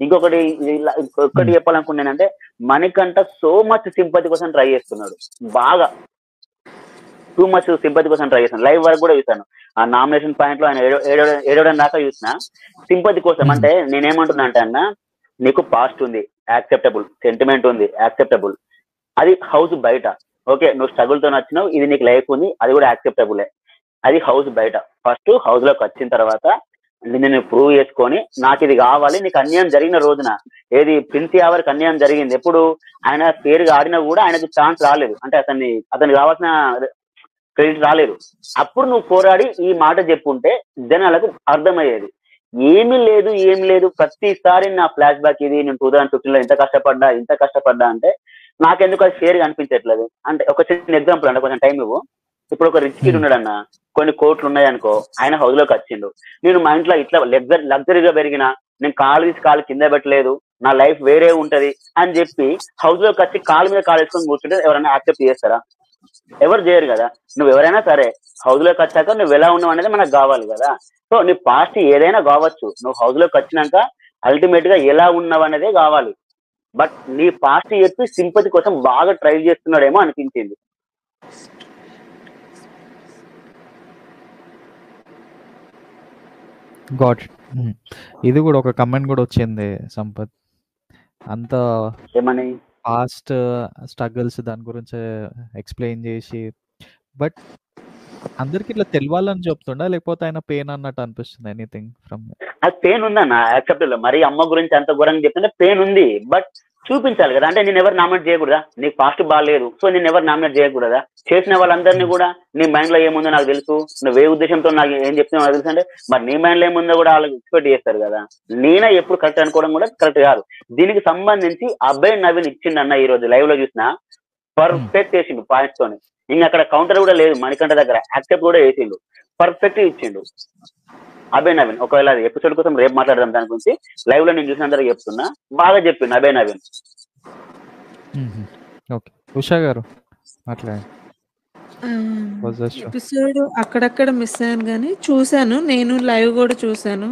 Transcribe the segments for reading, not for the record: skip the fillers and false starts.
ఇంకొకటి ఇంకొకటి చెప్పాలనుకున్నానంటే Manikanta so much sympathy కోసం ట్రై చేస్తున్నాడు, బాగా టూ మచ్ సింపతి కోసం ట్రై చేస్తాను. లైవ్ వరకు కూడా చూసాను. ఆ నామినేషన్ పాయింట్ లో ఆయన ఏడవడం దాకా చూసిన సింపతి కోసం. అంటే నేనేమంటున్నా అంటే అన్న, నీకు పాస్ట్ ఉంది యాక్సెప్టబుల్, సెంటిమెంట్ ఉంది యాక్సెప్టబుల్, అది హౌస్ బయట ఓకే, నువ్వు స్ట్రగుల్ తో వచ్చినావు, ఇది నీకు లైఫ్ ఉంది, అది కూడా యాక్సెప్టబులే. అది హౌస్ బయట. ఫస్ట్ హౌస్ లోకి వచ్చిన తర్వాత నిన్ను ప్రూవ్ చేసుకొని నాకు ఇది కావాలి. నీకు అన్యాయం జరిగిన రోజున, ఏది ప్రిన్స్ యావర్కి అన్యాయం జరిగింది, ఎప్పుడు ఆయన పేరుగా ఆడినా కూడా ఆయనకు ఛాన్స్ రాలేదు, అంటే అతనికి కావాల్సిన క్రెడిట్ రాలేదు. అప్పుడు నువ్వు పోరాడి ఈ మాట చెప్పుంటే జనాలకు అర్థమయ్యేది. ఏమీ లేదు ప్రతిసారి నా ఫ్లాష్ బ్యాక్ ఇది, నేను 2015లో ఇంత కష్టపడ్డా అంటే నాకెందుకు అది ఫేర్ గా అనిపించట్లేదు. అంటే ఒక చిన్న ఎగ్జాంపుల్ అంటే, కొంచెం టైం ఇవ్వు. ఇప్పుడు ఒక రిచ్ కిడ్ ఉన్నాడన్న, కొన్ని కోట్లు ఉన్నాయనుకో, ఆయన హౌస్ లోకి వచ్చిండు, నేను మా ఇంట్లో ఇట్లా లగ్జరీగా పెరిగిన, నేను కాలు కింద పెట్టలేదు, నా లైఫ్ వేరే ఉంటది అని చెప్పి హౌస్ లోకి వచ్చి కాలు మీద కాలు వేసుకొని కూర్చుంటే ఎవరైనా యాక్సెప్ట్ చేస్తారా? ఎవరు చేయరు కదా. నువ్వు ఎవరైనా సరే హౌస్ లోకి వచ్చాక నువ్వు ఎలా ఉన్నావు అనేది మనకు కావాలి కదా. సో నీ పాస్ట్ ఏదైనా కావచ్చు, నువ్వు హౌస్ లోకి వచ్చినాక అల్టిమేట్ గా ఎలా ఉన్నావు అనేదే కావాలి. బట్ నీ పాస్ట్ చెప్పి సింపతి కోసం బాగా ట్రై చేస్తున్నాడేమో అనిపించింది. గాట్ ఇది కూడా ఒక కమెంట్ కూడా వచ్చింది సంపత్, అంత ఏమని పాస్ట్ స్ట్రగుల్స్ దాని గురించి ఎక్స్ప్లెయిన్ చేసి. బట్ అందరికి ఇట్లా తెలియాలని చెప్తుండా, లేకపోతే ఆయన పెయిన్ అన్నట్టు అనిపిస్తుంది? ఎనీథింగ్ ఫ్రమ్ అది పెయిన్ ఉందన్న, యాక్సెప్టబుల్. మరి అమ్మ గురించి అంత ఘోరంగా చెప్తుంటే పెయిన్ ఉంది, బట్ చూపించాలి కదా. అంటే నేను ఎవరు నామినేట్ చేయకూడదా? నీకు పాస్ట్ బాగాలేదు సో నేను ఎవరు నామినేట్ చేయకూడదా? చేసిన వాళ్ళందరినీ కూడా నీ మైండ్ లో ఏముందో నాకు తెలుసు, నువ్వు ఏ ఉద్దేశంతో నాకు ఏం చెప్తున్నావు నాకు తెలుసు అంటే, మరి నీ మైండ్ లో ఏముందో కూడా వాళ్ళకి ఎక్స్పెక్ట్ చేస్తారు కదా. నేనే ఎప్పుడు కరెక్ట్ అనుకోవడం కూడా కరెక్ట్ కాదు. దీనికి సంబంధించి అబ్బాయి నవీన్ ఇచ్చిండన్న, ఈ రోజు లైవ్ లో చూసిన పర్ఫెక్ట్ వేసిండు పాయింట్స్ తోని. ఇంకా అక్కడ కౌంటర్ కూడా లేదు మణికంఠ దగ్గర, యాక్సెప్ట్ కూడా వేసిండు, పర్ఫెక్ట్ ఇచ్చిండు అభయ్ నవీన్. ఒకవేళ అది ఎపిసోడ్ కోసం రేపు మాట్లాడదాం దాని గురించి. లైవ్ లో నేను చూసిన అందరికి చెప్తున్నా, బాగా చెప్పిండు అభయ్ నవీన్. ఓకే ఉషా గారు మాట్లాడండి. ఎపిసోడ్ అక్కడక్కడ మిస్ అయ్యాను కానీ చూశాను, నేను లైవ్ కూడా చూశాను.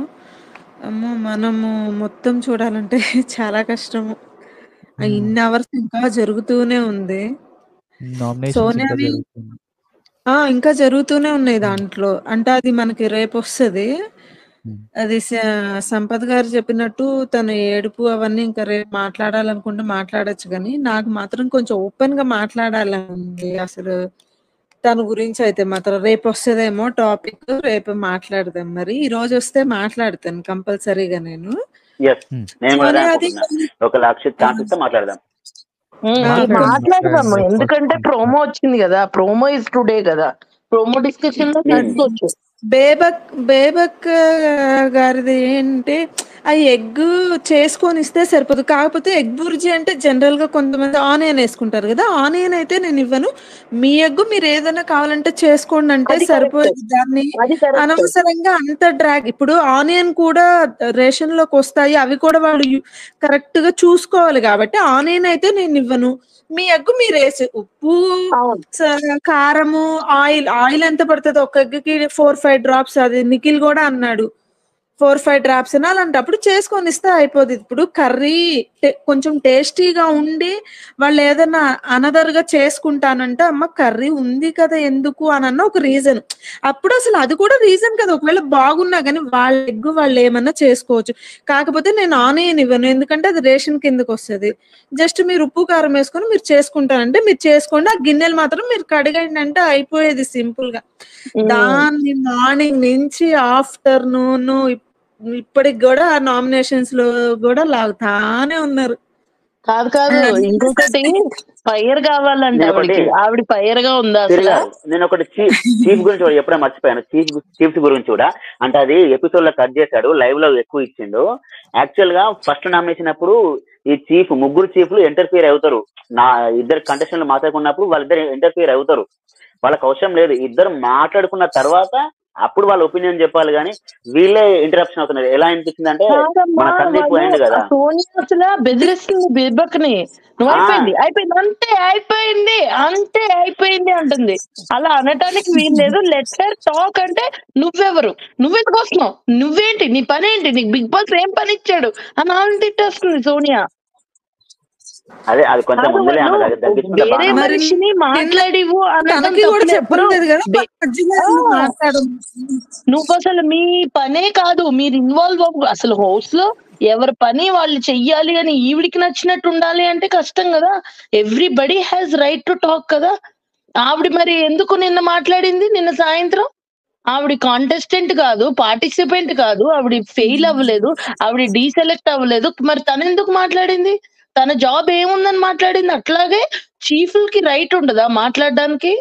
అమ్మో, మనము మొత్తం చూడాలంటే చాలా కష్టము. ఇన్ని అవర్స్ ఇంకా జరుగుతూనే ఉంది. సోనియాది ఇంకా జరుగుతూనే ఉన్నాయి దాంట్లో. అంటే అది మనకి రేపు వస్తుంది. అది సంపత్ గారు చెప్పినట్టు తను ఏడుపు అవన్నీ ఇంకా రేపు మాట్లాడాలనుకుంటే మాట్లాడచ్చు, కానీ నాకు మాత్రం కొంచెం ఓపెన్ గా మాట్లాడాలని ఉంది. అసలు తన గురించి అయితే మాత్రం రేపు వస్తుందేమో టాపిక్, రేపు మాట్లాడదాం. మరి ఈ రోజు వస్తే మాట్లాడతాను కంపల్సరీగా నేను. మాట్లాడదాము, ఎందుకంటే ప్రోమో వచ్చింది కదా, ప్రోమో ఇస్ టుడే కదా, ప్రోమో డిస్కషన్ లో కలుసుకోవచ్చు. బేబక్ గారిది ఏంటంటే ఆ ఎగ్ చేసుకొని ఇస్తే సరిపోదు. కాకపోతే ఎగ్ బుర్జీ అంటే జనరల్ గా కొంతమంది ఆనియన్ వేసుకుంటారు కదా, ఆనియన్ అయితే నేను ఇవ్వను, మీ ఎగ్ మీరు ఏదైనా కావాలంటే చేసుకోండి అంటే సరిపోదు. దాన్ని అనవసరంగా అంత డ్రాగ్. ఇప్పుడు ఆనియన్ కూడా రేషన్ లోకి వస్తాయి, అవి కూడా వాళ్ళు కరెక్ట్ గా చూసుకోవాలి కాబట్టి ఆనియన్ అయితే నేను ఇవ్వను, మీ ఎగ్ మీరు వేసి ఉప్పు కారము ఆయిల్ ఎంత పడుతుంది ఒక ఎగ్కి 4-5 డ్రాప్స్. అది నిఖిల్ కూడా అన్నాడు 4-5 డ్రాప్స్ అని. అలాంటప్పుడు చేసుకొని ఇస్తే అయిపోతుంది. ఇప్పుడు కర్రీ కొంచెం టేస్టీగా ఉండి వాళ్ళు ఏదైనా అనదర్ గా చేసుకుంటానంటే, అమ్మ కర్రీ ఉంది కదా ఎందుకు అని అన్న ఒక రీజన్. అప్పుడు అసలు అది కూడా రీజన్ కదా, ఒకవేళ బాగున్నా కానీ వాళ్ళ ఎగ్ వాళ్ళు ఏమన్నా చేసుకోవచ్చు. కాకపోతే నేను ఆనియన్ ఇవ్వను, ఎందుకంటే అది రేషన్ కిందకి వస్తుంది. జస్ట్ మీరు ఉప్పు కారం వేసుకొని మీరు చేసుకుంటారంటే మీరు చేసుకోండి, ఆ గిన్నెలు మాత్రం మీరు కడగండి అంటే అయిపోయేది సింపుల్ గా. దాన్ని మార్నింగ్ నుంచి ఆఫ్టర్నూన్ ఇప్పటికి కూడా నామినేషన్స్ లో కూడా లాగుతానే ఉన్నారు. కాదు ఇంకొకటి ఫైర్ కావాలంటే ఆవిడ ఫైర్ గా ఉందా? నేను ఒకటి చీఫ్ గురించి కూడా ఎప్పుడో మర్చిపోయాను. చీఫ్ గురించి కూడా అంటే అది ఎపిసోడ్ లో కట్ చేశాడు, లైవ్ లో ఎక్కువ ఇచ్చిండు. యాక్చువల్ గా ఫస్ట్ నామినేషన్ అప్పుడు ఈ ముగ్గురు చీఫ్లు ఇంటర్ఫియర్ అవుతారు. నా ఇద్దరు కంటెస్టెంట్లు మాట్లాడుకున్నప్పుడు వాళ్ళిద్దరు ఇంటర్ఫియర్ అవుతారు, వాళ్ళకి అవసరం లేదు. ఇద్దరు మాట్లాడుకున్న తర్వాత అప్పుడు వాళ్ళ ఒపీనియన్ చెప్పాలి, కానీ వీళ్ళే ఇంటరప్షన్ అవుతున్నారు. ఎలా అనిపించింది అంటే కాదమ్మా, మన సందీప్ వాళ్ళు పోయింది కదా, సోనియా అసలు బెదిరిస్తుంది బీర్బక్ని. నువ్వు అయిపోయింది అంతే అయిపోయింది అంటుంది. అలా అనటానికి వీల్లేదు. లెట్ హర్ టాక్ అంటే నువ్వెందుకు వస్తున్నావు, నువ్వేంటి, నీ పని ఏంటి, నీకు బిగ్ బాస్ ఏం పని ఇచ్చాడు అని ఆమె తిట్టేస్తుంది సోనియా. అదే అది కొంచెం కాదు, ముందులే వాళ్ళు అన్నది తగ్గించుకుంటే వేరే బాగా. మరి మనిషిని మాట్లాడివు అనడం తనకి కూడా తప్పులేదు. ఇప్పుడు చెప్పలేదు కదా మధ్యలో ఎందుకు మాట్లాడడం. నువ్వు అసలు మీ పనే కాదు, మీరు ఇన్వాల్వ్ అవ్వ. అసలు హౌస్ లో ఎవరి పని వాళ్ళు చెయ్యాలి అని ఈవిడికి నచ్చినట్టు ఉండాలి అంటే కష్టం కదా. Everybody has right to talk కదా. ఆవిడ మరి ఎందుకు నిన్న మాట్లాడింది? నిన్న సాయంత్రం ఆవిడ కాంటెస్టెంట్ కాదు, పార్టిసిపెంట్ కాదు, ఆవిడ ఫెయిల్ అవ్వలేదు, ఆవిడ డీసెలెక్ట్ అవ్వలేదు. మరి తను ఎందుకు మాట్లాడింది? తన జాబ్ ఏముందని మాట్లాడింది. అట్లాగే చీఫ్లకి రైట్ ఉండదా మాట్లాడడానికి?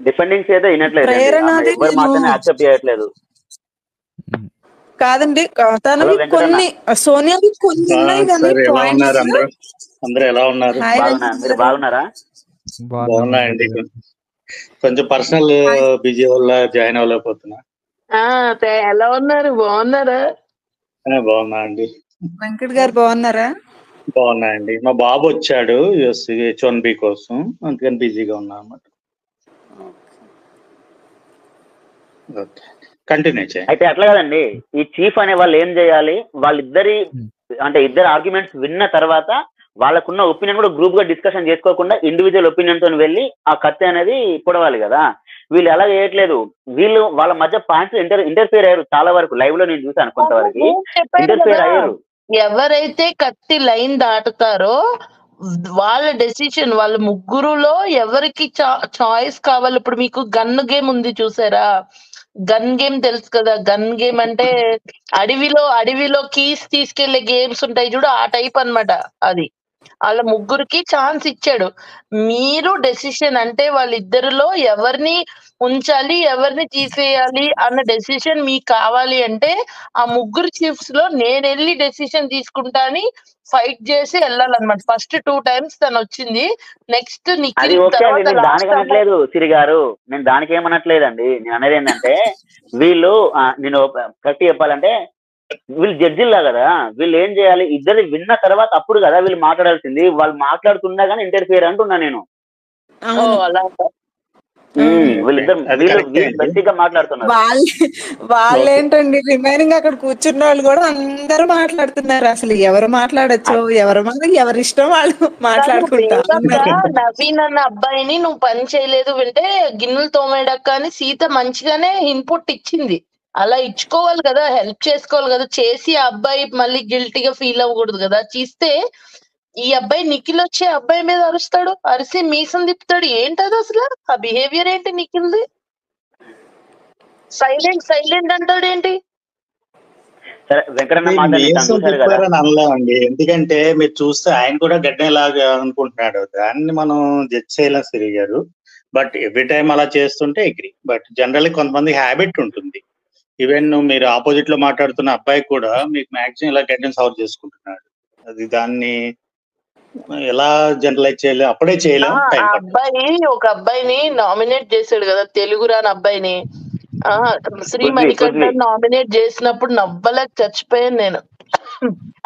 డిఫెండింగ్స్ అయితే వినట్లేదు, ప్రేరణ అది ఎవరు నేను మాత్రమే యాక్సెప్ట్ చేయట్లేదు. కాదండి, హలో తనవి వెంకటన్న, కొన్ని సోనియావి కొన్ని ఉన్నాయి కానీ సార్ ఎలా ఉన్నారు? పాయింట్స్. అందరూ ఎలా ఉన్నారు? హాయ్ బాగున్నా, వెంకట్ మీరు గారు. బాగున్నారా? బాగున్నా అండి. కొంచెం పర్సనల్ బిజీ వల్ల జాయిన్ అవ్వలేకపోతున్నా. ఎలా ఉన్నారు? బాగున్నారా? బాగున్నా అండి. వెంకట్ గారు బాగున్నారా? బాగున్నా అండి. మా బాబు వచ్చాడు H1B కోసం, అందుకని బిజీగా ఉన్నా అన్నమాట. ఓకే, కంటిన్యూ చేయండి. అయితే అట్లా కదండి, ఈ చీఫ్ అనే వాళ్ళు ఏం చేయాలి, వాళ్ళిద్దరి అంటే ఇద్దరు ఆర్గ్యుమెంట్స్ విన్న తర్వాత వాళ్ళకున్న ఒపీనియన్ కూడా గ్రూప్ గా డిస్కషన్ చేసుకోకుండా ఇండివిజువల్ ఒపీనియన్ తో వెళ్ళి ఆ కత్తి అనేది పొడవాలి కదా. వీళ్ళు ఎలా చేయట్లేదు, వీళ్ళు వాళ్ళ మధ్య పాయింట్స్ ఇంటర్ఫియర్ అయ్యారు చాలా వరకు. లైవ్ లో నేను చూసాను కొంతవరకు ఇంటర్ఫియర్ అయ్యారు. ఎవరైతే కత్తి లైన్ దాటుతారో వాళ్ళ డెసిషన్, వాళ్ళ ముగ్గురులో ఎవరికి చాయిస్ కావాలి. ఇప్పుడు మీకు గన్ గేమ్ ఉంది చూసారా? గన్ గేమ్ తెలుసు కదా. గన్ గేమ్ అంటే అడవిలో కీస్ తీసుకెళ్లే గేమ్స్ ఉంటాయి చూడు, ఆ టైప్ అన్నమాట అది. వాళ్ళ ముగ్గురికి ఛాన్స్ ఇచ్చాడు. మీరు డెసిషన్ అంటే వాళ్ళిద్దరిలో ఎవరిని ఉంచాలి, ఎవరిని తీసేయాలి అన్న డెసిషన్ మీకు కావాలి అంటే ఆ ముగ్గురు చీఫ్స్ లో నేను వెళ్ళి డెసిషన్ తీసుకుంటా అని ఫైట్ చేసి వెళ్ళాలన్నమాట. ఫస్ట్ 2 times తను వచ్చింది. నెక్స్ట్ అది నిఖిల్ ఓకే అండి, తర్వాత నేను లాస్ట్ దానికి అనట్లేదు సిరి గారు, నేను దానికి ఏమనట్లేదండి. నేను అనేది ఏంటంటే వీళ్ళు నేను కరెక్ట్ చెప్పాలంటే వీళ్ళు జడ్జిల్లా కదా, వీళ్ళు ఏం చేయాలి, ఇద్దరు విన్న తర్వాత అప్పుడు కదా వీళ్ళు మాట్లాడాల్సింది. వాళ్ళు మాట్లాడుతున్నా కానీ ఇంటర్ఫియర్ అంటున్నా నేను. అలా వీళ్ళు గట్టిగా మాట్లాడుతున్నారు. వాళ్ళేంటండి రిమైనింగ్ అక్కడ కూర్చున్న వాళ్ళు కూడా అందరూ మాట్లాడుతున్నారు. అసలు ఎవరు మాట్లాడచ్చు, ఎవరి ఇష్టం వాళ్ళు మాట్లాడుకుంటా. నవీన్ అన్న అబ్బాయిని నువ్వు పని చేయలేదు వింటే గిన్నెలు తోమేడక్క అని సీత మంచిగానే ఇన్పుట్ ఇచ్చింది. అలా ఇచ్చుకోవాలి కదా, హెల్ప్ చేసుకోవాలి కదా. చేసి ఆ అబ్బాయి మళ్ళీ గిల్టీగా ఫీల్ అవ్వకూడదు కదా. చేస్తే ఈ అబ్బాయి నిఖిల్ వచ్చి అబ్బాయి మీద అరుస్తాడు, అరిసి మీసం తిప్పుతాడు. ఏంటది అసలు ఆ బిహేవియర్ ఏంటి నిఖిల్ది? సైలెంట్ అంటాడు ఏంటి? సరే వెంకటన్న చెప్పారని అనలేమండి, ఎందుకంటే మీరు చూస్తే ఆయన కూడా గడ్డలాగా అనుకుంటున్నాడు. దాన్ని మనం జడ్జ్ చేయలేం సిరి గారు. బట్ ఎవ్రీ టైం అలా చేస్తుంటే అగ్రీ. బట్ జనరల్లీ కొంతమంది హ్యాబిట్ ఉంటుంది. ఈవెన్ మీరు ఆపోజిట్ లో మాట్లాడుతున్న అబ్బాయి కూడా మీకు మాక్సిమం ఇలా గైడెన్స్ అవర్ చేసుకుంటున్నాడు. అది దాన్ని ఎలా జనరలైజ్ చేయలేదు, అప్పుడే చేయలేము. ఒక అబ్బాయిని నామినేట్ చేశాడు కదా, తెలుగు రాని అబ్బాయిని. శ్రీ మణికంఠ నామినేట్ చేసినప్పుడు నవ్వలేక చచ్చిపోయాను నేను.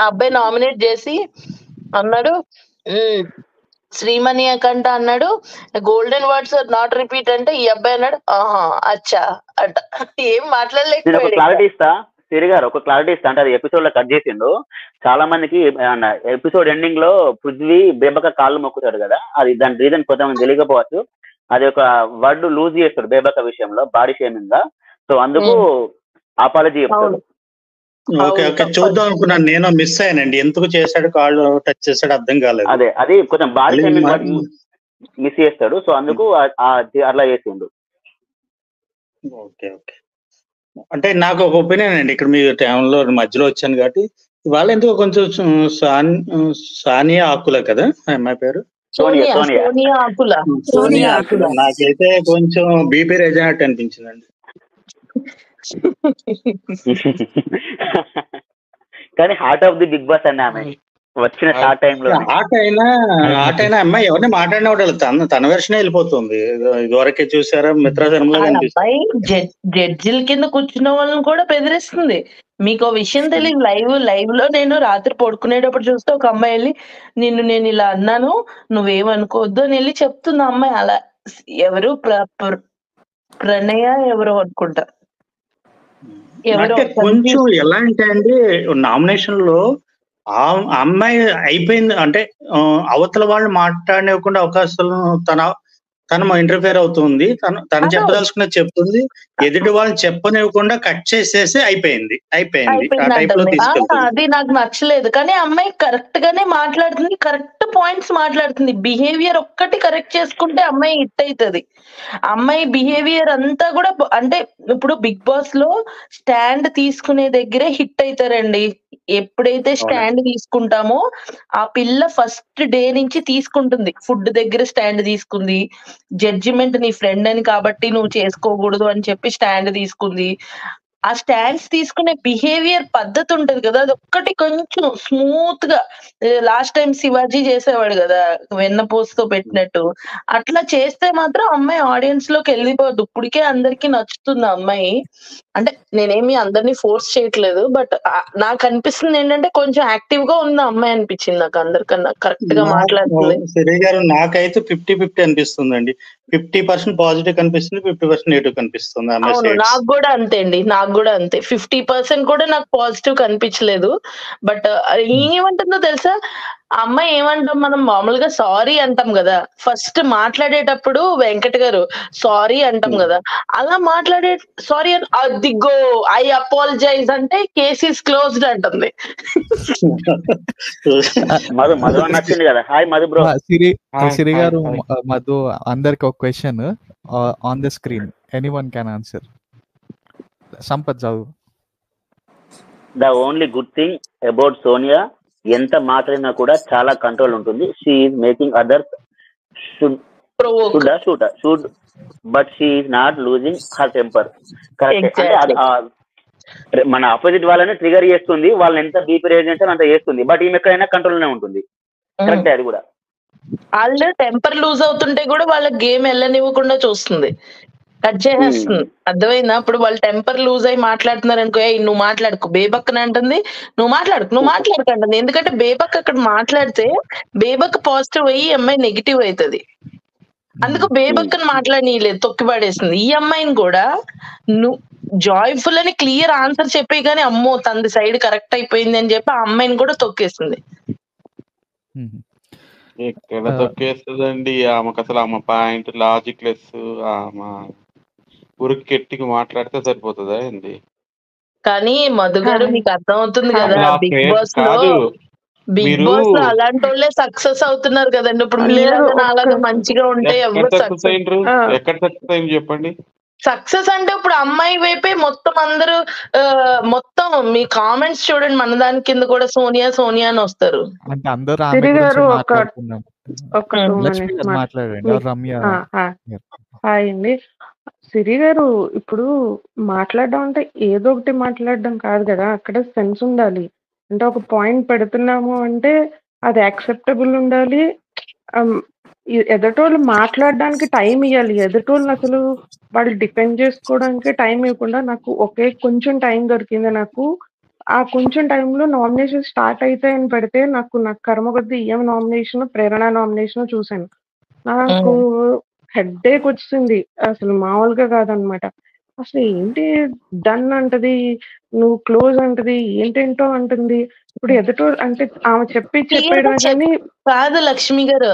ఆ అబ్బాయి నామినేట్ చేసి అన్నాడు, శ్రీమణికంఠ అన్నాడు గోల్డెన్ వర్డ్స్ నాట్ రిపీట్ అంటే ఈ అబ్బాయి అన్నాడు ఆహా అచ్చా అంట. ఏం మాట్లాడలేకపోయాడు. క్లారిటీ ఇస్తా సిరి గారు, ఒక క్లారిటీ ఇస్తా. అంటే అది ఎపిసోడ్ లో కట్ చేసిండు. చాలా మందికి ఎపిసోడ్ ఎండింగ్ లో పృథ్వీ బేబక కాళ్ళు మొక్కుతాడు కదా, అది దాని రీజన్ కొంతమంది తెలియకపోవచ్చు. అది ఒక వర్డ్ లూజ్ చేస్తాడు బేబక విషయంలో, బాడీ షేమింగ్ గా. సో అందుకు అపాలజీ చెప్తాడు. ఓకే ఓకే, చూద్దాం అనుకున్నాను, నేను మిస్ అయ్యానండి. ఎందుకు చేశాడు, కాళ్ళు టచ్ చేశాడు అర్థం కాలేదు. అదే అది కొంచెం బాడీ షేమింగ్ మిస్ చేస్తాడు. సో అందుకు అట్లా చేసిండు. ఓకే ఓకే, అంటే నాకు ఒక ఒపీనియన్ అండి. ఇక్కడ మీ టైంలో మధ్యలో వచ్చాను కాబట్టి ఇవాళ ఎందుకు కొంచెం సానియా ఆకుల కదా అమ్మాయి పేరు, సోనియా ఆకుల. నాకైతే కొంచెం బీపీ రేజనట్టు అనిపించిందండి. కానీ heart of the Bigg Boss అన్న ఆమె వచ్చిన షార్ట్ టైమ్ లో ఆటైనా అమ్మాయి ఎవరిని మాట్లాడినవాడు తన వెర్షనే వెళ్ళిపోతుంది. ఇదివరకే చూసారా మిత్రధర్మంలో కనిపిస్తుంది. అబ్బాయి జడ్జిల కింద కూర్చున్న వాళ్ళని కూడా బెదిరిస్తుంది. మీకు ఓ విషయం తెలియదు, లైవ్ లో నేను రాత్రి పడుకునేటప్పుడు చూస్తే ఒక అమ్మాయి వెళ్ళి నేను ఇలా అన్నాను నువ్వేమనుకోవద్దు అని వెళ్ళి చెప్తుంది అమ్మాయి. అలా ఎవరు ప్రణయ ఎవరో అనుకుంటా, ఎవరో అంటే కొంచెం ఎలా అంటే అండి, నామినేషన్ లో ఆ అమ్మాయి అయిపోయింది అంటే అవతల వాళ్ళు మాట్లాడనివ్వకుండా అవకాశాలను తన ఇంటర్ఫేర్ అవుతుంది. తను చెప్పదలుచుకున్నది చెప్తుంది, ఎదుటి వాళ్ళని చెప్పనివ్వకుండా కట్ చేసేసి అయిపోయింది ఆ టైప్ లో తీసుకెళ్తుంది. అది నాకు నచ్చలేదు. కానీ అమ్మాయి కరెక్ట్ గానే మాట్లాడుతుంది, కరెక్ట్ పాయింట్స్ మాట్లాడుతుంది. బిహేవియర్ ఒక్కటి కరెక్ట్ చేసుకుంటే అమ్మాయి హిట్ అవుతుంది. అమ్మాయి బిహేవియర్ అంతా కూడా అంటే ఇప్పుడు బిగ్ బాస్ లో స్టాండ్ తీసుకునే దగ్గరే హిట్ అవుతారండి. ఎప్పుడైతే స్టాండ్ తీసుకుంటామో ఆ పిల్ల ఫస్ట్ డే నుంచి తీసుకుంటుంది. ఫుడ్ దగ్గర స్టాండ్ తీసుకుంది, జడ్జిమెంట్ నీ ఫ్రెండ్ అని కాబట్టి నువ్వు చేసుకోకూడదు అని చెప్పి స్టాండ్ తీసుకుంది. ఆ స్టాండ్స్ తీసుకునే బిహేవియర్ పద్ధతి ఉంటది కదా, అది ఒక్కటి కొంచెం స్మూత్ గా లాస్ట్ టైం శివాజీ చేసేవాడు కదా వెన్నపూసతో పెట్టినట్టు, అట్లా చేస్తే మాత్రం అమ్మాయి ఆడియన్స్ లోకి వెళ్ళిపోద్దు. ఇప్పటికే అందరికి నచ్చుతుంది అమ్మాయి. అంటే నేనేమి అందరినీ ఫోర్స్ చేయట్లేదు, బట్ నాకు అనిపిస్తుంది ఏంటంటే కొంచెం యాక్టివ్ గా ఉంది అమ్మాయి అనిపించింది నాకు అందరికన్నా. కరెక్ట్ గా మాట్లాడుతుంది. సిరి గారు నాకైతే 50-50 అనిపిస్తుంది అండి. 50% పాజిటివ్ కనిపిస్తుంది, 50% నెగిటివ్ కనిపిస్తుంది. అవును, నాకు కూడా అంతే అండి, నాకు కూడా అంతే. 50% కూడా నాకు పాజిటివ్ కనిపించలేదు. బట్ ఏమంటుందో తెలుసా, అమ్మాయి ఏమంటాం మనం మామూలుగా సారీ అంటాం కదా, ఫస్ట్ మాట్లాడేటప్పుడు వెంకట్ గారు సారీ అంటాం కదా, అలా మాట్లాడే సారీ అదిగో ఐ అపాలజైజ్ అంటే కేస్ ఈస్ క్లోజ్డ్ అంటుంది. మధు నచ్చింది కదా. Hi Madhu bro. సిరి గారు, మధు అందరికి ఒక question on the screen, anyone can answer. Sampath చదువు. The only good thing about Sonia, ఎంత మాట్లాడినా కూడా చాలా కంట్రోల్ ఉంటుంది. She is making others should but she is not losing her temper. Correct. అంటే మన ఆపోజిట్ వాళ్ళని ట్రిగర్ చేస్తుంది, వాళ్ళని ఎంత బీపీ రేజ్ చేస్తారో అంత చేస్తుంది, బట్ ఈమె ఎక్కడైనా కంట్రోల్ లోనే ఉంటుంది. కరెక్ట్. అది కూడా వాళ్ళు టెంపర్ లూజ్ అవుతుంటే కూడా వాళ్ళ గేమ్ వెళ్ళనివ్వకుండా చూస్తుంది, కట్ చేసేస్తుంది. అర్థమైందా? ఇప్పుడు వాళ్ళు టెంపర్ లూజ్ అయి మాట్లాడుతున్నారు అనుకో, నువ్వు మాట్లాడుకో బేబక్కని అంటుంది, నువ్వు మాట్లాడుకంటుంది. ఎందుకంటే బేబక్ అక్కడ మాట్లాడితే బేబక్ పాజిటివ్ అయ్యి ఈ అమ్మాయి నెగిటివ్ అవుతుంది. అందుకు బేబక్కని మాట్లాడనీయలేదు, తొక్కి పడేసింది. ఈ అమ్మాయిని కూడా నువ్వు జాయ్ఫుల్ అని క్లియర్ ఆన్సర్ చెప్పే కానీ అమ్మో తనది సైడ్ కరెక్ట్ అయిపోయింది అని చెప్పి ఆ అమ్మాయిని కూడా తొక్కేసింది. ఎక్కడ తొక్కేస్తుందండి ఆమెకు అసలు, ఆమె పాయింట్ లాజిక్ లెస్, ఆమె ఉరికి కెట్టికి మాట్లాడితే సరిపోతుందా ఏంది? కానీ మధు గారు మీకు అర్థం అవుతుంది కదా, బిగ్ బాస్ లో అలాంటి వాళ్ళే సక్సెస్ అవుతున్నారు కదండి. ఇప్పుడు మీలాగా నాలాగా మంచిగా ఉంటే ఎవరు ఎక్కడ సక్సెస్ అయింది చెప్పండి. సక్సెస్ అంటే ఇప్పుడు అమ్మాయి వైపే మొత్తం అందరూ మొత్తం మీ కామెంట్స్ చూడండి, మన దాని కింద కూడా సోనియా సోనియా అని వస్తారు. అంటే అందరూ హాయ్ అండి. సిరి గారు, ఇప్పుడు మాట్లాడడం అంటే ఏదో ఒకటి మాట్లాడడం కాదు కదా, అక్కడ సెన్స్ ఉండాలి. అంటే ఒక పాయింట్ పెడుతున్నాము అంటే అది యాక్సెప్టబుల్ ఉండాలి. ఎదుటోళ్ళు మాట్లాడడానికి టైం ఇవ్వాలి. ఎదుటోళ్ళు అసలు వాళ్ళు డిపెండ్ చేసుకోవడానికి టైం ఇవ్వకుండా నాకు కొంచెం టైం దొరికింది. నాకు ఆ కొంచెం టైంలో నామినేషన్ స్టార్ట్ అవుతాయని పెడితే నాకు కర్మ కొద్దీ ఏం నామినేషన్, ప్రేరణ నామినేషన్ చూశాను. నాకు హెడ్ఏక్ వచ్చింది, అసలు మామూలుగా కాదనమాట. అసలు ఏంటి డన్ అంటది, నువ్వు క్లోజ్ అంటది, ఏంటేంటో అంటుంది. ఇప్పుడు ఎదుటో అంటే ఆమె చెప్పేయడమే కానీ కాదు. లక్ష్మి గారు,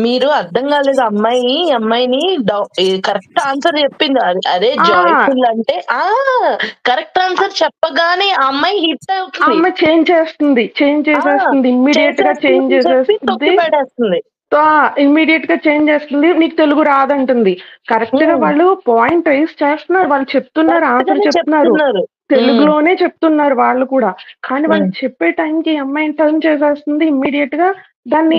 మీరు అర్థం కాలేదు. అమ్మాయిని కరెక్ట్ ఆన్సర్ చెప్పింది. అరే జాయ్ఫుల్ అంటే కరెక్ట్ ఆన్సర్ చెప్పగానే అమ్మాయి హిట్ అవుతుంది. అమ్మాయి చేంజ్ చేసేస్తుంది ఇమ్మీడియట్ గా చేంజ్ చేసేస్తుంది. ఇమ్మీడియట్ గా చేంజ్ చేస్తుంది. నీకు తెలుగు రాదంటుంది. కరెక్ట్ గా వాళ్ళు పాయింట్ రైజ్ చేస్తున్నారు, వాళ్ళు చెప్తున్నారు, ఆన్సర్ చెప్తున్నారు. తెలుగులోనే చెప్తున్నారు వాళ్ళు కూడా. కానీ వాళ్ళు చెప్పే టైంకి ఈ అమ్మాయిని టర్న్ చేసేస్తుంది ఇమ్మీడియట్ గా. దాన్ని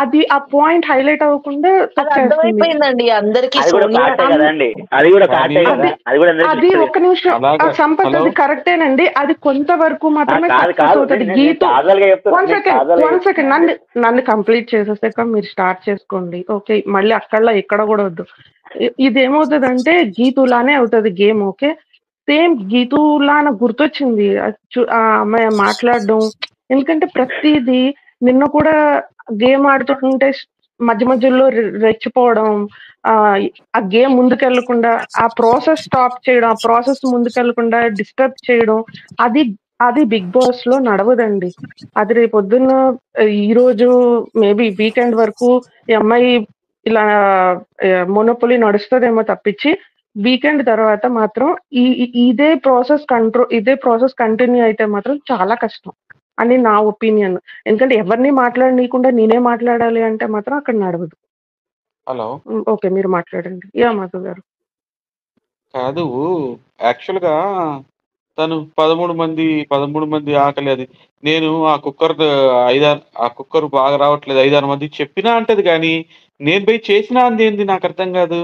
అది ఆ పాయింట్ హైలైట్ అవ్వకుండా అది అర్థమైపోయిందండి అందరికి. అది కూడా సోనియా కాటే కదండి, అది కూడా కాటే కదా, అది కూడా అందరికీ అది తెలుసు. ఒక్క నిమిషం సంపత్, అది కరెక్టేనండి. అది కొంతవరకు మాత్రమే కాదు సక్సెస్ కాదు, అవుతుంది. నేను గీతు కాజల్గా చెప్తున్నా, వన్ నేను సెకండ్ కాజల్గా వన్ సెకండ్ చెప్తున్నా. నన్ను కంప్లీట్ చేసేసాక మీరు స్టార్ట్ చేసుకోండి. ఓకే, మళ్ళీ అక్కడ ఇక్కడ కూడా వద్దు. ఇది ఏమవుతుందంటే గీతులానే అవుతుంది గేమ్. ఓకే, సేమ్ గీతులా నాకు గుర్తొచ్చింది ఆ అమ్మాయి మాట్లాడడం. ఎందుకంటే ప్రతిదీ నిన్న కూడా గేమ్ ఆడుతుంటే మధ్య మధ్యలో రెచ్చిపోవడం, ఆ గేమ్ ముందుకెళ్లకుండా, ఆ ప్రాసెస్ స్టాప్ చేయడం, ఆ ప్రాసెస్ ముందుకెళ్లకుండా డిస్టర్బ్ చేయడం, అది బిగ్ బాస్ లో నడవదండి. అది రేపొద్దున్న ఈ రోజు మేబీ వీకెండ్ వరకు ఈ అమ్మాయి ఇలా మొనోపొలి నడుస్తుందేమో తప్పించి, వీకెండ్ తర్వాత మాత్రం ఇదే ప్రాసెస్ కంటిన్యూ అయితే మాత్రం చాలా కష్టం అని నా ఒపీనియన్. ఎందుకంటే ఎవరిని మాట్లాడనీయకుండా నేనే మాట్లాడాలి అంటే మాత్రం అక్కడ నడవదు. హలో, ఓకే, మీరు మాట్లాడండి. యా మాధు గారు. కాదు, యాక్చువల్ గా తను 13 మంది ఆకలి అది. నేను ఆ కుక్కర్ బాగా రావట్లేదు 5-6 మంది చెప్పినా అంటది, కానీ నేను పోయి చేసినా అంది ఏంది నాకు అర్థం కాదు.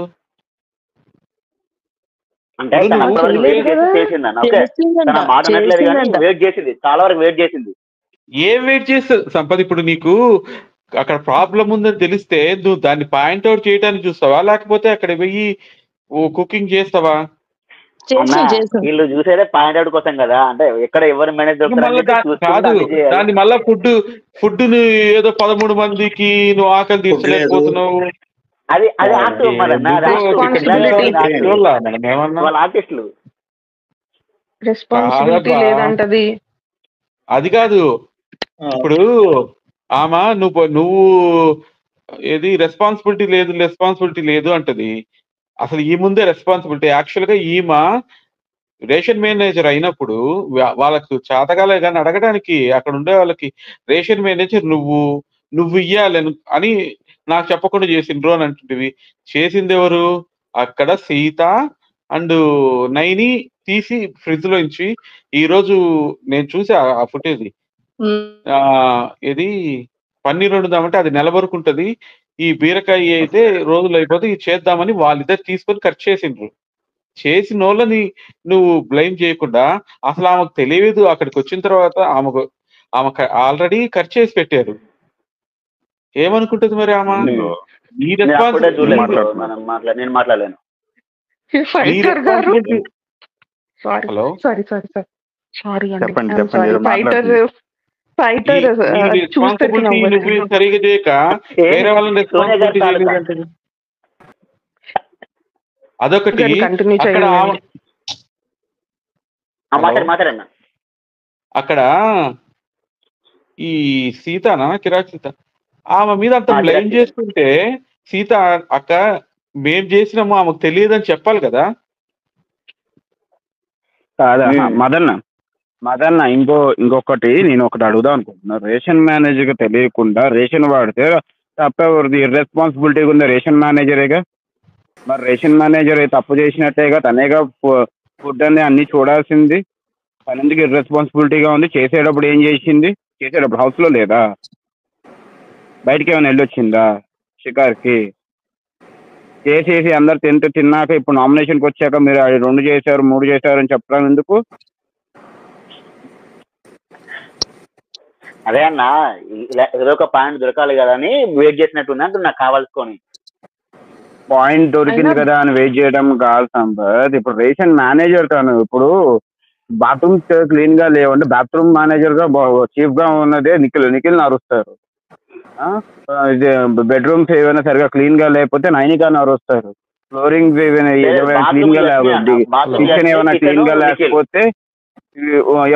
అంటే తన అప్పటి వెయిట్ చేసి చేసిందన్న. ఓకే, తన మాట అనట్లేదు కానీ వెయిట్ చేసింది, చాలా వరకు వెయిట్ చేసింది. ఏం వెయిట్ చేస్తుంది సంపద? ఇప్పుడు నీకు అక్కడ ప్రాబ్లం ఉందని తెలిస్తే నువ్వు దాన్ని పాయింట్అవుట్ చేయడానికి చూస్తావా, లేకపోతే అక్కడ పోయి కుకింగ్ చేస్తావా? వీళ్ళు చూసేదే పాయింట్ అవుట్ కోసం కదా, అంటే ఎక్కడ ఎవరు మేనేజ్ కాదు, దాన్ని మళ్ళా ఫుడ్ ను ఏదో 13 మందికి నువ్వు ఆకలి తీర్చలేకపోతున్నావు. అది వాళ్ళ ఆర్టిస్టులు రెస్పాన్సిబిలిటీ లేదంటది. అది కాదు, ఇప్పుడు ఆమె నువ్వు ఏది రెస్పాన్సిబిలిటీ లేదు అంటది. అసలు ఈ ముందే రెస్పాన్సిబిలిటీ. యాక్చువల్ గా ఈమె రేషన్ మేనేజర్ అయినప్పుడు వాళ్ళకు చేతగాలే కానీ అడగడానికి అక్కడ ఉండే వాళ్ళకి రేషన్ మేనేజర్ నువ్వు ఇయ్యాలి అని నాకు చెప్పకుండా చేసిండ్రు అని అంటుంటివి. చేసింది ఎవరు? అక్కడ సీత అండ్ నైని తీసి ఫ్రిడ్జ్ లోంచి ఈ రోజు నేను చూసి ఆ ఫుటేజ్ ఇది పన్నీర్ వండుదామంటే అది నెల వరకు ఉంటది, ఈ బీరకాయ అయితే రోజులు అయిపోతే ఇది చేద్దామని వాళ్ళిద్దరు తీసుకొని ఖర్చు చేసిండ్రు. చేసిన వాళ్ళని నువ్వు బ్లేమ్ చేయకుండా, అసలు ఆమెకు తెలియదు, అక్కడికి వచ్చిన తర్వాత ఆమె ఆల్రెడీ ఖర్చు చేసి పెట్టారు. ఏమనుకుంటుంది మరి ఆమె? ఈ మాట్లాడలేను. హలో, నువ్వు సరిగా చేయక వేరే వాళ్ళని రెస్పాన్సిబిలిటీ చేయలేదంటే అదొకటి. అక్కడ ఈ సీతనా కిరాక్ సీత ఆమె మీద అంత బ్లేమ్ చేసుకుంటే, సీత అక్క మేం చేసినాము ఆమెకు తెలియదని చెప్పాలి కదా. కాదా మదన్న ఇంకొకటి నేను ఒకటి అడుగుదాం అనుకుంటున్నా. రేషన్ మేనేజర్ తెలియకుండా రేషన్ వాడితే తప్పెవరిది? ఇర్రెస్పాన్సిబిలిటీగా ఉంది రేషన్ మేనేజరేగా. మరి రేషన్ మేనేజర్ తప్పు చేసినట్టేగా, తనేగా ఫుడ్ అని అన్ని చూడాల్సింది. తనెందుకు ఇర్రెస్పాన్సిబిలిటీగా ఉంది? చేసేటప్పుడు ఏం చేసింది? చేసేటప్పుడు హౌస్ లో లేదా? బయటకి ఏమైనా వెళ్ళొచ్చిందా షికార్కి? చేసేసి అందరు తిన్నాక ఇప్పుడు నామినేషన్కి వచ్చాక మీరు 2 చేశారు 3 చేశారు అని చెప్పడం ఎందుకు? అదే అన్న, ఏదో ఒక పాయింట్ దొరకాలి కదా అని వెయిట్ చేసినట్టుంది అంటే నాకు కావాల్సుకొని. పాయింట్ దొరికింది కదా అని వెయిట్ చేయడం కాదు సంపత్. ఇప్పుడు రేషన్ మేనేజర్ తను ఇప్పుడు బాత్రూమ్స్ క్లీన్ గా లేవంటే బాత్రూమ్ మేనేజర్ గా చీఫ్ గా ఉన్నదే నిఖిల్ అరుస్తారు. బెడ్రూమ్స్ ఏమైనా సరిగా క్లీన్ గా లేకపోతే నైనికా అరుస్తారు. ఫ్లోరింగ్ క్లీన్ గా లేకపోతే, కిచెన్ ఏమైనా క్లీన్ గా లేకపోతే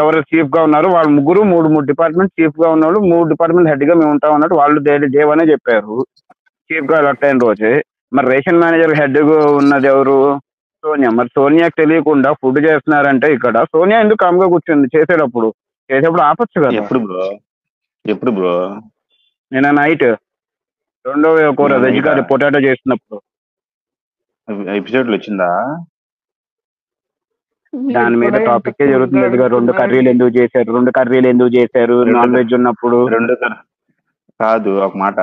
ఎవరు చీఫ్ గా ఉన్నారు వాళ్ళు ముగ్గురు 3 డిపార్ట్మెంట్ చీఫ్ గా ఉన్నవాళ్ళు 3 డిపార్ట్మెంట్ హెడ్ గా మేము ఉంటాం అన్నట్టు వాళ్ళు దేవనే చెప్పారు చీఫ్ గా ఎలక్ట్ అయిన రోజే. మరి రేషన్ మేనేజర్ హెడ్ గా ఉన్నది ఎవరు? సోనియా. మరి సోనియాకి తెలియకుండా ఫుడ్ చేస్తున్నారంటే ఇక్కడ సోనియా ఎందుకు కామ్గా కూర్చుంది? చేసేటప్పుడు ఆపచ్చు కదా. ఎప్పుడు బ్రో? నిన్న నైట్ 2వ కూర వెజ్ కర్రీ పొటాటో చేసినప్పుడు ఎపిసోడ్ లో వచ్చిందా? దాని మీద టాపిక్ జరుగుతుంది. 2 కర్రీలు ఎందుకు చేశారు నాన్ వెజ్ ఉన్నప్పుడు. కాదు ఒక మాట,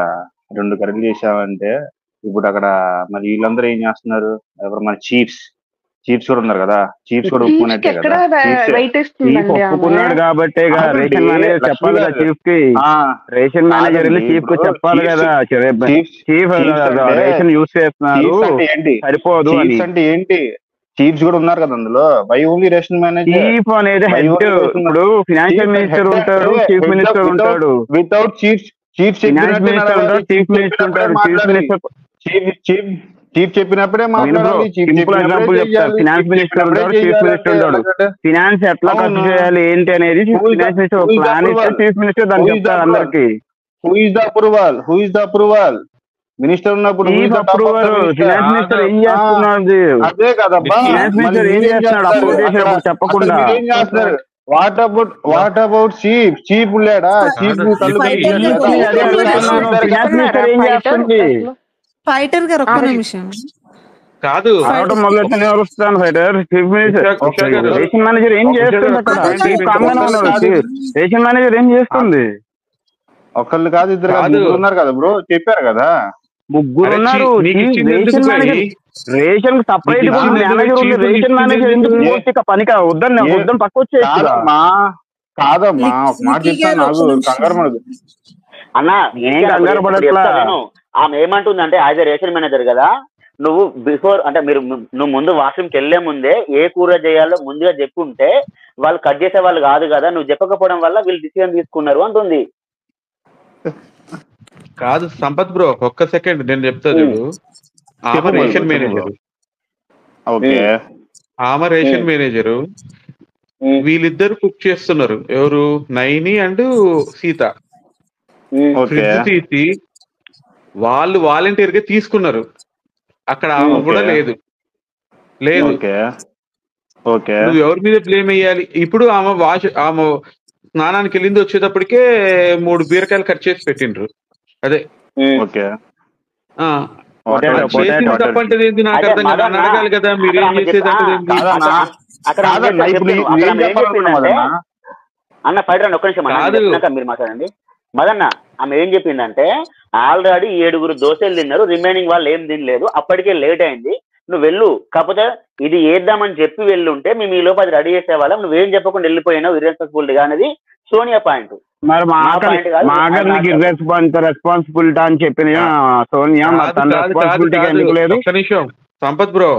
2 కర్రీలు చేసావంటే ఇప్పుడు అక్కడ మరి వీళ్ళందరూ ఏం చేస్తున్నారు? ఎవరు మన చీఫ్స్ కూడా ఉన్నారు కదా, చీఫ్స్ కూడా ఒప్పుకున్నట్టే కదా. చీఫ్ ఒప్పుకున్నాడు కాబట్టి రేషన్ మేనేజర్ చెప్పాలి కదా చీఫ్ కి. రేషన్ మేనేజర్ చీఫ్ కు చెప్పాలి కదా, చీఫ్ రేషన్ యూజ్ చేస్తున్నారు సరిపోదు అంటే ఏంటి. చీఫ్స్ కూడా ఉన్నారు కదా అందులో. Why only ration manager? Chief అనేది హెడ్. ఇప్పుడు ఫైనాన్షియల్ మినిస్టర్ ఉంటాడు, చీఫ్ మినిస్టర్ ఉంటాడు. వితౌట్ చీఫ్ ఫైనాన్స్ మినిస్టర్ ఉంటాడు, చీఫ్ మినిస్టర్ ఉంటాడు. చీఫ్ చెప్పినప్పుడే ఎగ్జాంపుల్ చెప్తారు. ఫైనాన్స్ మినిస్టర్ ఉంటాడు, చీఫ్ మినిస్టర్ ఉంటాడు. ఫైనాన్స్ ఎట్లా ఖర్చు చేయాలి ఏంటి అనేది ఫైనాన్స్ మినిస్టర్ ప్లాన్ ఇస్తే చీఫ్ మినిస్టర్ దాన్ని చెప్తారు అందరికి. Who is the approval? Minister ఉన్నప్పుడు అప్రూవల్. ఫైనాన్స్ మినిస్టర్ ఏం చేస్తున్నాడు? అదే కదబ్బా, ఫైనాన్స్ మినిస్టర్ ఏం చేస్తున్నాడు అప్రూవ్ చేసినప్పుడు చెప్పకుండా? వాట్ అబౌట్ చీఫ్ లేడా? చీఫ్ ఫైనాన్స్ మినిస్టర్ ఏం చేస్తుంది? ఫైటర్ గారు ఒక్క నిమిషం కాదు మొదలెట్టని వస్తాను. Fighter chief minister ration manager ఏం చేస్తుంది అక్కడ? రేషన్ మేనేజర్ ఏం చేస్తుంది? ఒకళ్ళు కాదు, ఇద్దరు ఉన్నారు కదా బ్రో, చెప్పారు కదా ముగ్గురు ఉన్నారు. రేషన్ సపరేట్ మేనేజర్ ఉంది. రేషన్ మేనేజర్ ఎందుకు పూర్తిగా పనికి వద్దని పక్క వచ్చేసి కాదమ్మా. ఒక మాట చెప్తాను నాకు, కంగారు పడదు అన్న. కంగారు పడట్లా. ఆమె ఏమంటుందంటే యాజ్ ఎ రేషన్ మేనేజర్ కదా, నువ్వు బిఫోర్ అంటే నువ్వు ముందు వాష్రూమ్కి వెళ్లే ముందే ఏ కూర చేయాలో ముందుగా చెప్పుంటే వాళ్ళు కట్ చేసే వాళ్ళు కాదు కదా, నువ్వు చెప్పకపోవడం వల్ల వీళ్ళు డిసిజన్ తీసుకున్నారు అంటుంది. కాదు సంపత్ బ్రో, ఒక్క సెకండ్ నేను చెప్తా చూడు. ఆమె రేషన్ మేనేజర్, వీళ్ళిద్దరు కుక్ చేస్తున్నారు. ఎవరు? నైని అండ్ సీత. ఫ్రిడ్జ్ తీసి వాళ్ళు వాలంటీర్ గా తీసుకున్నారు. అక్కడ ఆమె కూడా లేదు. నువ్వు ఎవరి మీద బ్లేమ్ వేయాలి ఇప్పుడు? ఆమె స్నానానికి వెళ్ళింది, వచ్చేటప్పటికే 3 బీరకాయలు కట్ చేసి పెట్టిండ్రు. అదే తప్పంటే ఏంటి నాకు అర్థం కాదు. అడగాలి కదా మీరు ఏం చేసేది అంటే అన్న. ఫైటర్ ఒక్క నిమిషం మీరు మాట్లాడండి. మదన్న ఆమె ఏం చెప్పిందంటే ఆల్రెడీ 7 దోశలు తిన్నారు, రిమైనింగ్ వాళ్ళు ఏం తినలేదు, అప్పటికే లేట్ అయింది, నువ్వు వెళ్ళు. కాకపోతే ఇది వేద్దామని చెప్పి వెళ్ళుంటే మేము ఈ లోపు అది రెడీ చేసేవాళ్ళం, నువ్వేం చెప్పకుండా వెళ్ళిపోయినావు ఇర్రెస్పాన్సిబిలిటీ అనేది సోనియా పాయింట్. మరి రెస్పాన్సిబిలిటీ అని చెప్పిన సోనియా ఎందుకు లేదు? ఒక్క నిమిషం సంపత్ బ్రో,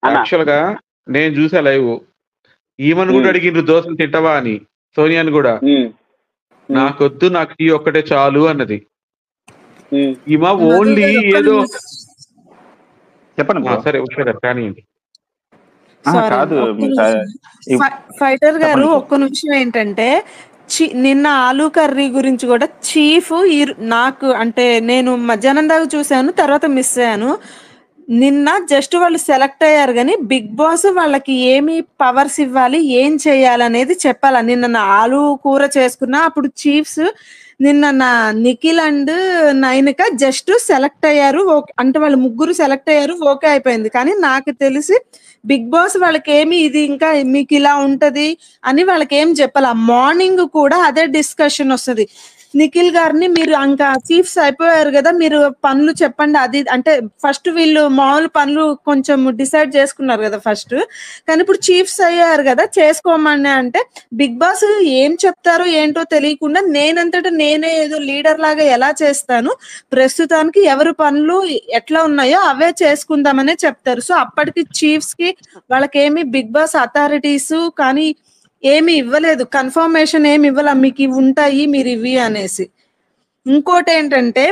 యాక్చువల్ గా నేను చూసా లైవ్. ఈమెను కూడా అడిగిండ్రు దోశలు తింటావా అని, సోనియాని కూడా. నాకొద్దు, నాకు టీ ఒక్కటే చాలు అన్నది. ఈమె ఓన్లీ ఏదో చెప్పండి. సరే ఒకసారి కానివ్వండి. ఫైటర్ గారు ఒక్క నిమిషం ఏంటంటే, నిన్న ఆలూ కర్రీ గురించి కూడా చీఫ్ నాకు అంటే నేను మధ్యాహ్నం దాకా చూశాను, తర్వాత మిస్ అయ్యాను. నిన్న జస్ట్ వాళ్ళు సెలెక్ట్ అయ్యారు కానీ బిగ్ బాస్ వాళ్ళకి ఏమి పవర్స్ ఇవ్వాలి, ఏం చేయాలనేది చెప్పాలి. నిన్న నా ఆలూ కూర చేసుకున్నా, అప్పుడు చీఫ్స్ నిన్న నా Nikhil and Nainika just select అయ్యారు, అంటే వాళ్ళు ముగ్గురు సెలెక్ట్ అయ్యారు, ఓకే అయిపోయింది. కానీ నాకు తెలిసి బిగ్ బాస్ వాళ్ళకి ఏమి ఇది ఇంకా మీకు ఇలా ఉంటది అని వాళ్ళకి ఏం చెప్పాలి. మార్నింగ్ కూడా అదే డిస్కషన్ వస్తుంది. నిఖిల్ గారిని మీరు ఇంకా చీఫ్స్ అయిపోయారు కదా, మీరు పనులు చెప్పండి అది అంటే ఫస్ట్ వీళ్ళు మామూలు పనులు కొంచెం డిసైడ్ చేసుకున్నారు కదా ఫస్ట్, కానీ ఇప్పుడు చీఫ్స్ అయ్యారు కదా చేసుకోమని అంటే బిగ్ బాస్ ఏం చెప్తారో ఏంటో తెలియకుండా నేనంతటా నేనే ఏదో లీడర్ లాగా ఎలా చేస్తాను, ప్రస్తుతానికి ఎవరి పనులు ఎట్లా ఉన్నాయో అవే చేసుకుందామనే చెప్తారు. సో అప్పటికి చీఫ్స్ కి వాళ్ళకేమి బిగ్ బాస్ అథారిటీస్ కానీ ఏమి ఇవ్వలేదు, కన్ఫర్మేషన్ ఏమి ఇవ్వాల, మీకు ఇవి ఉంటాయి మీరు ఇవి అనేసి. ఇంకోటి ఏంటంటే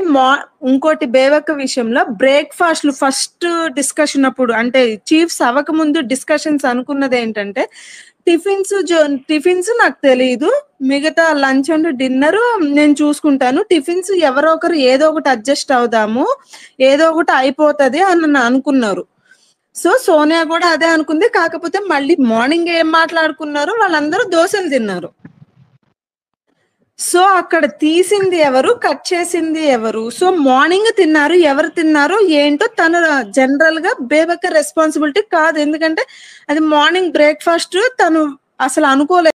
ఇంకోటి బేవక్క విషయంలో బ్రేక్ఫాస్ట్లు ఫస్ట్ డిస్కషన్ అప్పుడు అంటే చీఫ్స్ అవ్వక ముందు డిస్కషన్స్ అనుకున్నది ఏంటంటే టిఫిన్స్ నాకు తెలియదు, మిగతా లంచ్ అండ్ డిన్నర్ నేను చూసుకుంటాను, టిఫిన్స్ ఎవరో ఒకరు ఏదో ఒకటి అడ్జస్ట్ అవుదాము, ఏదో ఒకటి అయిపోతుంది అని అనుకున్నారు. సో సోనియా కూడా అదే అనుకుంది. కాకపోతే మళ్ళీ మార్నింగ్ ఏం మాట్లాడుకున్నారు, వాళ్ళందరూ దోశలు తిన్నారు. సో అక్కడ తీసింది ఎవరు, కట్ చేసింది ఎవరు? సో మార్నింగ్ తిన్నారు, ఎవరు తిన్నారో ఏంటో తను జనరల్ గా బేబక్క రెస్పాన్సిబిలిటీ కాదు. ఎందుకంటే అది మార్నింగ్ బ్రేక్ఫాస్ట్ తను అసలు అనుకోలేదు.